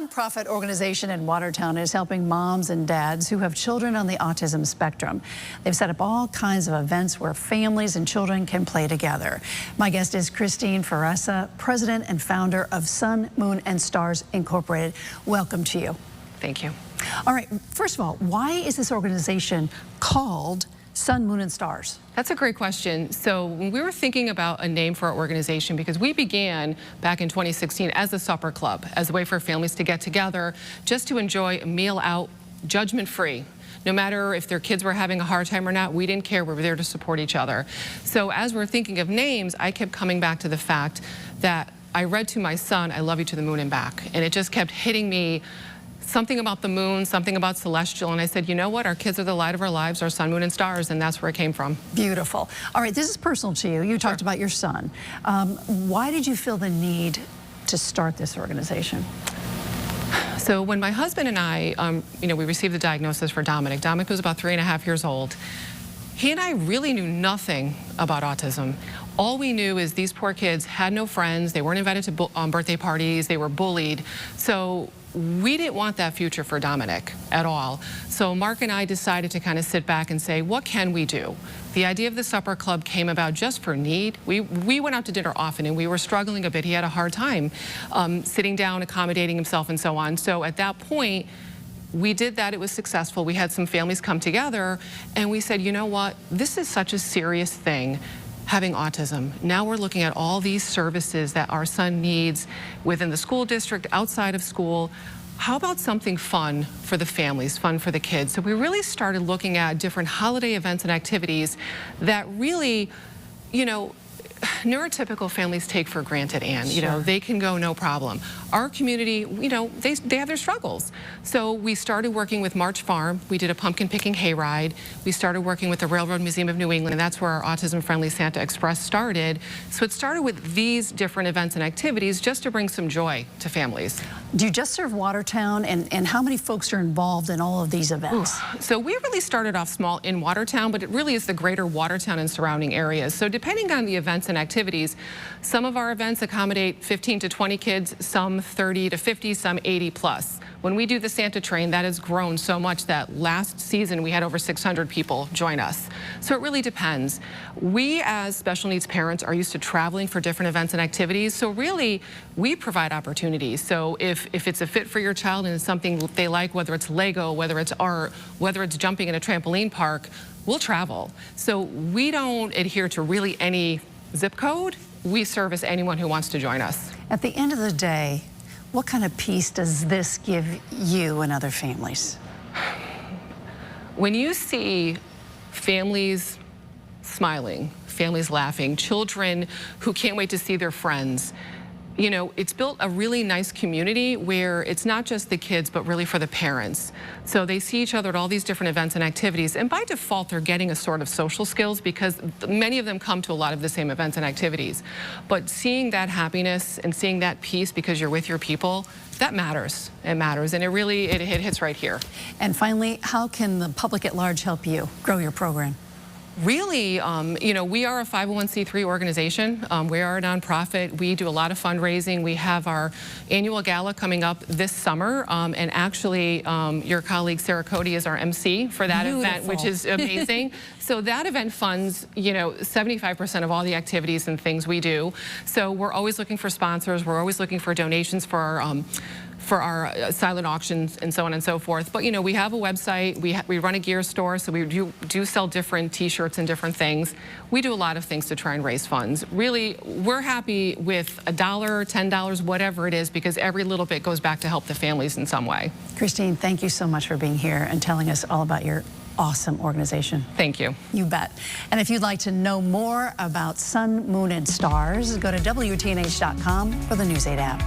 nonprofit organization in Watertown is helping moms and dads who have children on the autism spectrum. They've set up all kinds of events where families and children can play together. My guest is Christine Ferressa, president and founder of Sun, Moon, and Stars Incorporated. Welcome to you. Thank you. All right, first of all, why is this organization called Sun, Moon, and Stars? That's a great question. So when we were thinking about a name for our organization, because we began back in 2016 as a supper club, as a way for families to get together, just to enjoy a meal out, judgment-free. No matter if their kids were having a hard time or not, we didn't care. We were there to support each other. So as we're thinking of names, I kept coming back to the fact that I read to my son, "I love you to the moon and back." And it just kept hitting me. Something about the moon, something about celestial, and I said, you know what, our kids are the light of our lives, our sun, moon, and stars, and that's where it came from. Beautiful. All right, this is personal to you. You talked about your son. Why did you feel the need to start this organization? So when my husband and I, we received the diagnosis for Dominic. Dominic was about 3.5 years old. He and I really knew nothing about autism. All we knew is these poor kids had no friends, they weren't invited to birthday parties, they were bullied. So we didn't want that future for Dominic at all. So Mark and I decided to kind of sit back and say, what can we do? The idea of the supper club came about just for need. We went out to dinner often and we were struggling a bit. He had a hard time sitting down, accommodating himself and so on. So at that point, we did that. It was successful. We had some families come together and we said, you know what, this is such a serious thing, having autism. Now we're looking at all these services that our son needs within the school district, outside of school. How about something fun for the families, fun for the kids? So we really started looking at different holiday events and activities that really, neurotypical families take for granted, Anne. Sure. They can go no problem. Our community, they have their struggles. So we started working with March Farm. We did a pumpkin picking hayride. We started working with the Railroad Museum of New England, and that's where our Autism Friendly Santa Express started. So it started with these different events and activities just to bring some joy to families. Do you just serve Watertown, and how many folks are involved in all of these events? So we really started off small in Watertown, but it really is the greater Watertown and surrounding areas. So depending on the events and activities, some of our events accommodate 15 to 20 kids, some 30 to 50, some 80 plus. When we do the Santa Train, that has grown so much that last season we had over 600 people join us. So it really depends. We as special needs parents are used to traveling for different events and activities, so really we provide opportunities. So if it's a fit for your child and it's something they like, whether it's Lego, whether it's art, whether it's jumping in a trampoline park, we'll travel. So we don't adhere to really any zip code. We service anyone who wants to join us. At the end of the day, what kind of peace does this give you and other families? When you see families smiling, families laughing, children who can't wait to see their friends, it's built a really nice community where it's not just the kids, but really for the parents. So they see each other at all these different events and activities, and by default, they're getting a sort of social skills because many of them come to a lot of the same events and activities. But seeing that happiness and seeing that peace because you're with your people, that matters. It matters, and it hits right here. And finally, how can the public at large help you grow your program? Really, we are a 501c3 organization. We are a nonprofit. We do a lot of fundraising. We have our annual gala coming up this summer, and actually, your colleague Sarah Cody is our MC for that event, which is amazing. So that event funds, 75% of all the activities and things we do. So we're always looking for sponsors. We're always looking for donations for our silent auctions and so on and so forth. But we have a website, we run a gear store, so we do sell different t-shirts and different things. We do a lot of things to try and raise funds. Really, we're happy with $1, $10, whatever it is, because every little bit goes back to help the families in some way. Christine, thank you so much for being here and telling us all about your awesome organization. Thank you. You bet. And if you'd like to know more about Sun, Moon, and Stars, go to WTNH.com or the News 8 app.